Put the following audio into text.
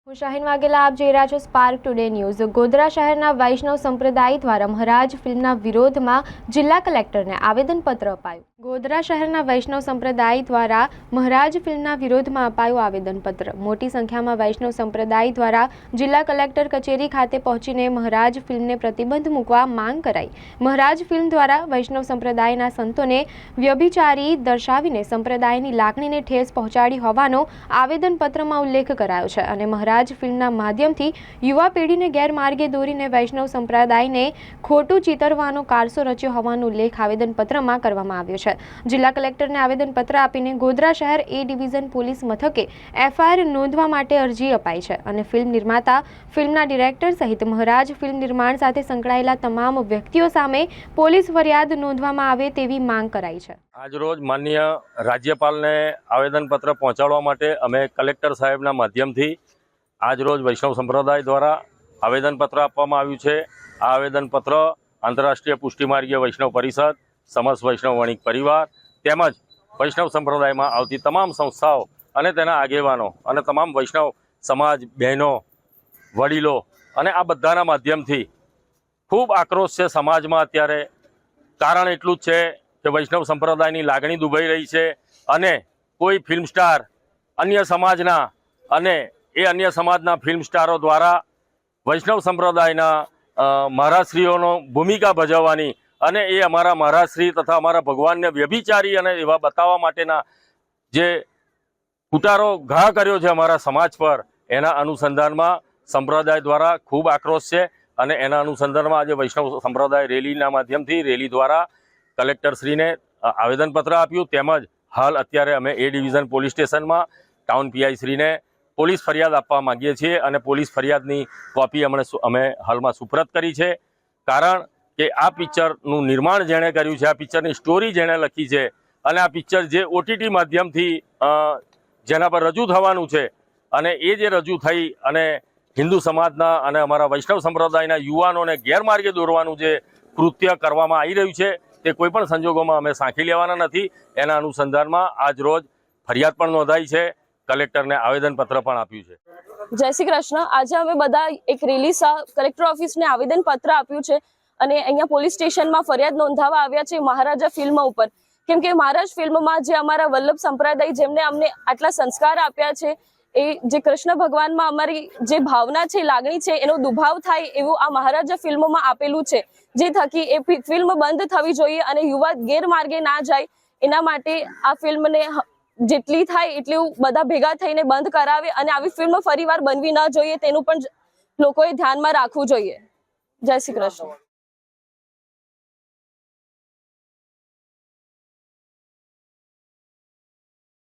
હું શાહીન વાઘેલા, આપ જોઈ રહ્યા છો સ્પાર્ક ટુડે ન્યૂઝ। ગોધરા શહેરના વૈષ્ણવ સંપ્રદાય દ્વારા મહારાજ ફિલ્મના વિરોધમાં જિલ્લા કલેક્ટરને આવેદનપત્ર અપાયું। ગોધરા શહેરના વૈષ્ણવ સંપ્રદાય દ્વારા મહારાજ ફિલ્મના વિરોધમાં અપાયું આવેદનપત્ર। મોટી સંખ્યામાં વૈષ્ણવ સંપ્રદાય દ્વારા જિલ્લા કલેક્ટર કચેરી ખાતે પહોંચીને મહારાજ ફિલ્મને પ્રતિબંધ મૂકવા માંગ કરાઈ। મહારાજ ફિલ્મ દ્વારા વૈષ્ણવ સંપ્રદાયના સંતોને વ્યભિચારી દર્શાવીને સંપ્રદાયની લાગણીને ઠેસ પહોંચાડી હોવાનો આવેદનપત્રમાં ઉલ્લેખ કરાયો છે અને મહારાજ ફિલ્મના માધ્યમથી યુવા પેઢીને ગેરમાર્ગે દોરીને વૈષ્ણવ સંપ્રદાયને ખોટું ચિતરવાનો કારસો રચ્યો હોવાનો ઉલ્લેખ આવેદનપત્રમાં કરવામાં આવ્યો છે। જિલ્લા કલેક્ટરને આવેદનપત્ર આપીને ગોધરા શહેર એ ડિવિઝન પોલીસ મથકે એફઆઈઆર નોંધવા માટે અરજી અપાઈ છે અને ફિલ્મ નિર્માતા, ફિલ્મના ડિરેક્ટર સહિત મહારાજ ફિલ્મ નિર્માણ સાથે સંકળાયેલા તમામ વ્યક્તિઓ સામે પોલીસ ફરિયાદ નોંધવામાં આવે તેવી માંગ કરાઈ છે। આજરોજ માનનીય રાજ્યપાલને આવેદનપત્ર પહોંચાડવા માટે અમે કલેક્ટર સાહેબના માધ્યમથી આજરોજ વૈષ્ણવ સંપ્રદાય દ્વારા આવેદનપત્ર આપવામાં આવ્યું છે। આ આવેદનપત્ર આંતરરાષ્ટ્રીય પુષ્ટિમાર્ગીય વૈષ્ણવ પરિષદ, સમસ્ત વૈષ્ણવ વણિક પરિવાર તેમજ વૈષ્ણવ સંપ્રદાયમાં આવતી તમામ સંસ્થાઓ અને તેના આગેવાનો અને તમામ વૈષ્ણવ સમાજ, બહેનો, વડીલો અને આ બધાના માધ્યમથી ખૂબ આક્રોશ છે સમાજમાં અત્યારે। કારણ એટલું જ છે કે વૈષ્ણવ સંપ્રદાયની લાગણી દુભાઈ રહી છે અને કોઈ ફિલ્મ સ્ટાર અન્ય સમાજના અને અન્ય સમાજના ફિલ્મ સ્ટારો દ્વારા વૈષ્ણવ સંપ્રદાયના મહારાજશ્રીઓનો ભૂમિકા ભજવવાની અને એ અમારા મહારાજશ્રી તથા અમારા ભગવાનને વ્યભિચારી અને એવા બતાવવા માટેના જે ઉતારો ઘા કર્યો છે અમારા સમાજ પર, એના અનુસંધાનમાં સંપ્રદાય દ્વારા ખૂબ આક્રોશ છે અને એના અનુસંધાનમાં આજે વૈષ્ણવ સંપ્રદાય રેલીના માધ્યમથી રેલી દ્વારા કલેક્ટરશ્રીને આવેદનપત્ર આપ્યું। તેમજ હાલ અત્યારે અમે એ ડિવિઝન પોલીસ સ્ટેશનમાં ટાઉન પીઆઈ શ્રીને પોલીસ ફરિયાદ આપવા માંગીએ છીએ અને પોલીસ ફરિયાદની કોપી અમે હાલમાં સુપ્રત કરી છે। કારણ કે આ પિક્ચરનું નિર્માણ જેણે કર્યું છે, આ પિક્ચરની સ્ટોરી જેણે લખી છે અને આ પિક્ચર જે ઓટીટી માધ્યમથી જેના પર રજૂ થવાનું છે અને એ જે રજૂ થઈ અને હિન્દુ સમાજના અને અમારા વૈષ્ણવ સંપ્રદાયના યુવાનોને ગેરમાર્ગે દોરવાનું જે કૃત્ય કરવામાં આવી રહ્યું છે તે કોઈપણ સંજોગોમાં અમે સાંખી લેવાના નથી। એના અનુસંધાનમાં આજ રોજ ફરિયાદ પણ નોંધાઈ છે, કલેક્ટરને આવેદનપત્ર પણ આપ્યું છે। જય શ્રી કૃષ્ણ। આજે અમે બધા એક રેલી કલેક્ટર ઓફિસને આવેદનપત્ર આપ્યું છે અને અહીંયા પોલીસ સ્ટેશનમાં ફરિયાદ નોંધાવવા આવ્યા છે મહારાજા ફિલ્મ ઉપર। કેમ કે મહારાજ ફિલ્મમાં જે અમારા વલ્લભ સંપ્રદાય જેમને અમને આટલા સંસ્કાર આપ્યા છે, એ જે કૃષ્ણ ભગવાનમાં અમારી જે ભાવના છે, લાગણી છે, એનો દુભાવ થાય એવું આ મહારાજા ફિલ્મમાં આપેલું છે, જે થકી એ ફિલ્મ બંધ થવી જોઈએ અને યુવા ગેરમાર્ગે ના જાય એના માટે આ ફિલ્મને જેટલી થાય એટલું બધા ભેગા થઈને બંધ કરાવે અને આવી ફિલ્મ ફરીવાર બનવી ન જોઈએ તેનું પણ લોકોએ ધ્યાનમાં રાખવું જોઈએ। જય શ્રી કૃષ્ણ।